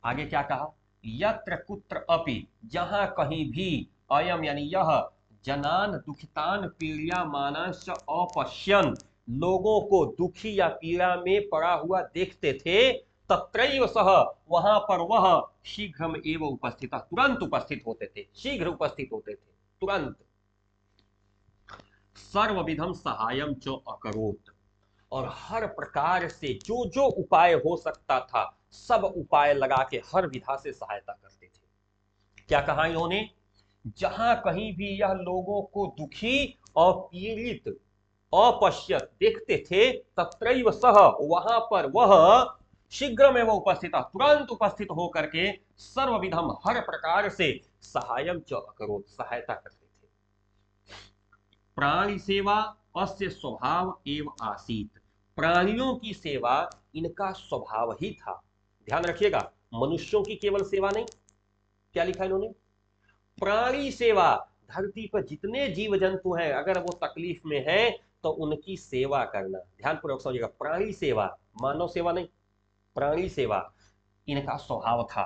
आगे क्या कहा? यत्र कुत्र अपि, जहां कहीं भी, अयम यानी यह, जनान दुखितान पीड़ामानांश अपश्यन, लोगों को दुखी या पीड़ा में पड़ा हुआ देखते थे, तत्रैव सह, वहां पर वह, शीघ्रम एवं उपस्थित, तुरंत उपस्थित होते थे, शीघ्र उपस्थित होते थे, तुरंत। सर्वविधम सहायम च अकरोत, और हर प्रकार से जो जो उपाय हो सकता था सब उपाय लगा के हर विधा से सहायता करते थे। क्या कहा इन्होंने? जहां कहीं भी यह लोगों को दुखी और पीड़ित अपश्यत देखते थे, तत्रैव सह, वहां पर वह, शीघ्र में वो उपस्थित, तुरंत उपस्थित होकर के, सर्वविधम हर प्रकार से, सहायम च अकरोत, सहायता करते थे। प्राणी सेवा अस्य स्वभाव एवं आसीत, प्राणियों की सेवा इनका स्वभाव ही था। ध्यान रखिएगा, मनुष्यों की केवल सेवा नहीं, क्या लिखा इन्होंने? प्राणी सेवा। धरती पर जितने जीव जंतु हैं अगर वो तकलीफ में हैं तो उनकी सेवा करना। ध्यानपूर्वक समझिएगा, प्राणी सेवा, मानव सेवा नहीं, प्राणी सेवा इनका स्वभाव था।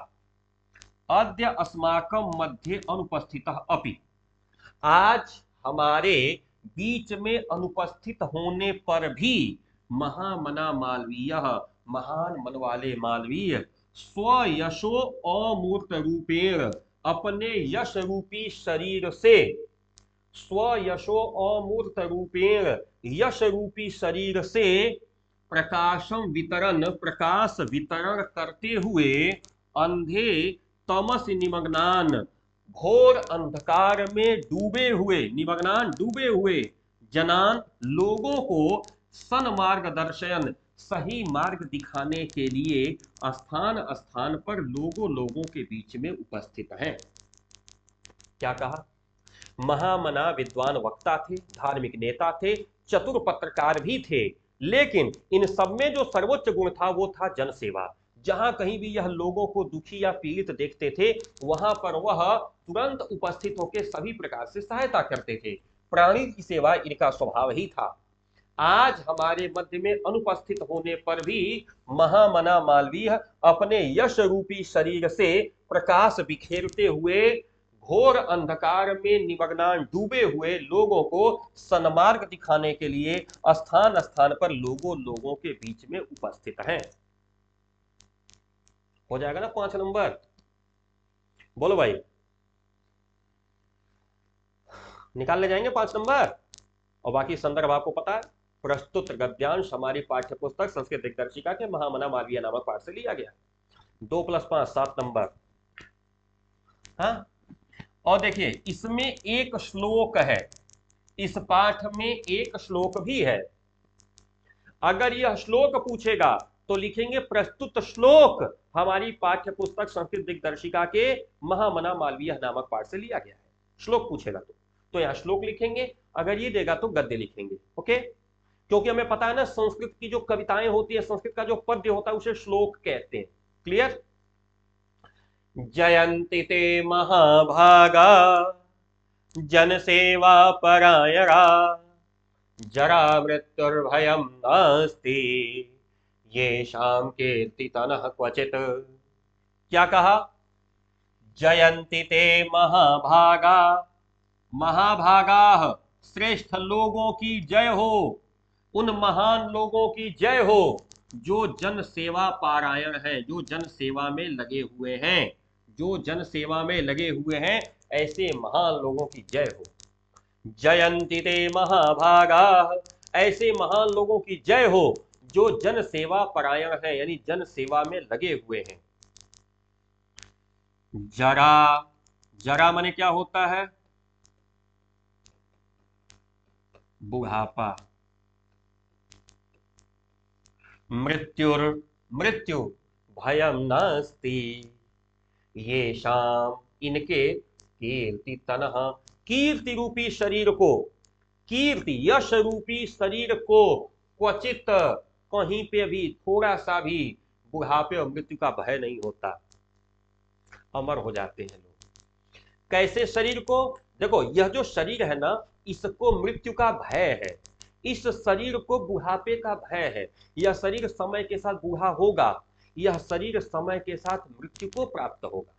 अद्य अस्माकं मध्ये अनुपस्थितः अपि, आज हमारे बीच में अनुपस्थित होने पर भी, महामना मालवीय, महान मन वाले मालवीय, स्वयशो अमूर्त रूपेण, अपने यश रूपी शरीर से, स्वयशो अमूर्त रूपेण, यश रूपी शरीर से, प्रकाशम वितरण, प्रकाश वितरण करते हुए, अंधे तमस निमग्नान, घोर अंधकार में डूबे हुए, निमग्नान डूबे हुए, जनान लोगों को, सन्मार्ग दर्शयन, सही मार्ग दिखाने के लिए, स्थान स्थान पर लोगों के बीच में उपस्थित हैं। क्या कहा? महामना विद्वान वक्ता थे, धार्मिक नेता थे, चतुर पत्रकार भी थे, लेकिन इन सब में जो सर्वोच्च गुण था वो था जनसेवा। जहां कहीं भी यह लोगों को दुखी या पीड़ित देखते थे वहां पर वह तुरंत उपस्थित होकर सभी प्रकार से सहायता करते थे। प्राणी की सेवा इनका स्वभाव ही था। आज हमारे मध्य में अनुपस्थित होने पर भी महामना मालवीय अपने यश रूपी शरीर से प्रकाश बिखेरते हुए, घोर अंधकार में निमग्नान डूबे हुए लोगों को सन्मार्ग दिखाने के लिए स्थान स्थान पर लोगों के बीच में उपस्थित हैं। हो जाएगा ना 5 नंबर? बोलो भाई, निकाल ले जाएंगे 5 नंबर? और बाकी संदर्भ आपको पता है, प्रस्तुत गद्यांश हमारी पाठ्य पुस्तक संस्कृत दिग्दर्शिका के महामना मालवीय नामक पाठ से लिया गया। 2 + 5 7 नंबर। हाँ, और देखिए इसमें एक श्लोक है, इस पाठ में एक श्लोक भी है। अगर यह श्लोक पूछेगा तो लिखेंगे प्रस्तुत श्लोक हमारी पाठ्य पुस्तक संस्कृत दिग्दर्शिका के महामना मालवीय नामक पाठ से लिया गया है। श्लोक पूछेगा तो यहां श्लोक लिखेंगे, अगर ये देगा तो गद्य लिखेंगे। ओके, क्योंकि हमें पता है ना संस्कृत की जो कविताएं होती है, संस्कृत का जो पद्य होता है उसे श्लोक कहते हैं। क्लियर। जयंती ते महाभागा जन सेवा परायणा जरा मृत्युर्भयं नास्ति येषां कीर्तितनः क्वचित्। क्या कहा? जयंती ते महाभागा, महाभागाः श्रेष्ठ लोगों की जय हो, उन महान लोगों की जय हो जो जन सेवा पारायण है, जो जन सेवा में लगे हुए हैं, जो जन सेवा में लगे हुए हैं, ऐसे महान लोगों की जय हो। जयंती ते महाभागा, ऐसे महान लोगों की जय हो जो जन सेवा परायण है, यानी जन सेवा में लगे हुए हैं। जरा, जरा माने क्या होता है? बुढ़ापा। मृत्युर, मृत्यु, भयम नास्ति ये शाम, इनके कीर्ति तनः, कीर्ति रूपी शरीर को, कीर्ति यश रूपी शरीर को क्वचित, कहीं पे भी थोड़ा सा भी बुढ़ापे और मृत्यु का भय नहीं होता, अमर हो जाते हैं लोग। कैसे शरीर को? देखो यह जो शरीर है ना, इसको मृत्यु का भय है, इस शरीर को बुढ़ापे का भय है। यह शरीर समय के साथ बूढ़ा होगा, यह शरीर समय के साथ मृत्यु को प्राप्त होगा।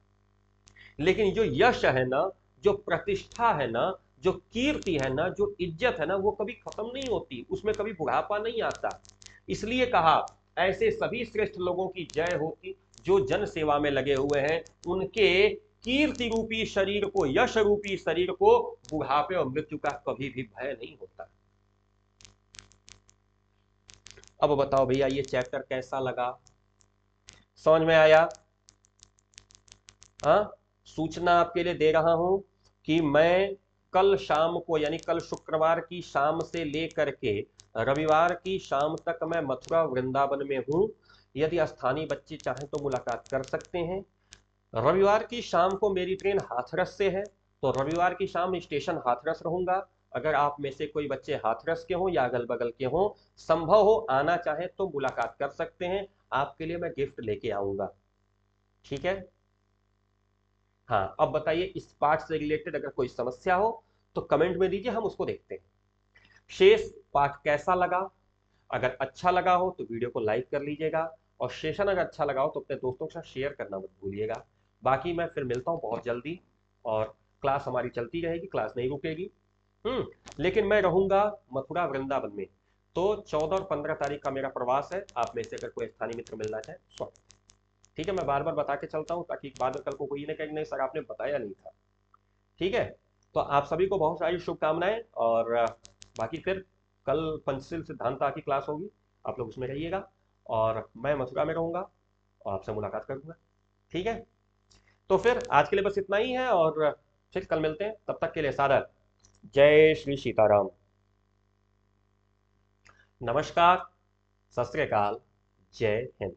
लेकिन जो यश है ना, जो प्रतिष्ठा है ना, जो कीर्ति है ना, जो इज्जत है ना, वो कभी खत्म नहीं होती, उसमें कभी बुढ़ापा नहीं आता। इसलिए कहा ऐसे सभी श्रेष्ठ लोगों की जय होती जो जन सेवा में लगे हुए हैं, उनके कीर्ति रूपी शरीर को, यश रूपी शरीर को बुढ़ापे और मृत्यु का कभी भी भय नहीं होता। अब बताओ भैया ये चैप्टर कैसा लगा, समझ में आया? हाँ, सूचना आपके लिए दे रहा हूं कि मैं कल शाम को, यानी कल शुक्रवार की शाम से लेकर के रविवार की शाम तक मैं मथुरा वृंदावन में हूं। यदि स्थानीय बच्चे चाहें तो मुलाकात कर सकते हैं। रविवार की शाम को मेरी ट्रेन हाथरस से है, तो रविवार की शाम स्टेशन हाथरस रहूंगा। अगर आप में से कोई बच्चे हाथरस के हों या अगल बगल के हों, संभव हो आना चाहे तो मुलाकात कर सकते हैं, आपके लिए मैं गिफ्ट लेके आऊंगा। ठीक है? हाँ, अब बताइए इस पार्ट से रिलेटेड अगर कोई समस्या हो तो कमेंट में दीजिए, हम उसको देखते हैं। शेष पाठ कैसा लगा? अगर अच्छा लगा हो तो वीडियो को लाइक कर लीजिएगा, और सेशन अगर अच्छा लगा हो तो अपने दोस्तों के साथ शेयर करना मत भूलिएगा। बाकी मैं फिर मिलता हूँ बहुत जल्दी, और क्लास हमारी चलती रहेगी, क्लास नहीं रुकेगी। लेकिन मैं रहूंगा मथुरा वृंदावन में। तो 14 और 15 तारीख का मेरा प्रवास है, आप में से अगर कोई स्थानीय मित्र मिलना चाहे स्वागत। ठीक है, मैं बार बार बता के चलता हूँ ताकि बाद में कल को कोई ना कहे नहीं सर आपने बताया नहीं था। ठीक है, तो आप सभी को बहुत सारी शुभकामनाएं, और बाकी फिर कल पंचशील सिद्धांता की क्लास होगी, आप लोग उसमें रहिएगा, और मैं मथुरा में रहूंगा और आपसे मुलाकात करूंगा। ठीक है, तो फिर आज के लिए बस इतना ही है, और फिर कल मिलते हैं, तब तक के लिए सादर जय श्री सीताराम। नमस्कार, सत श्री अकाल, जय हिंद।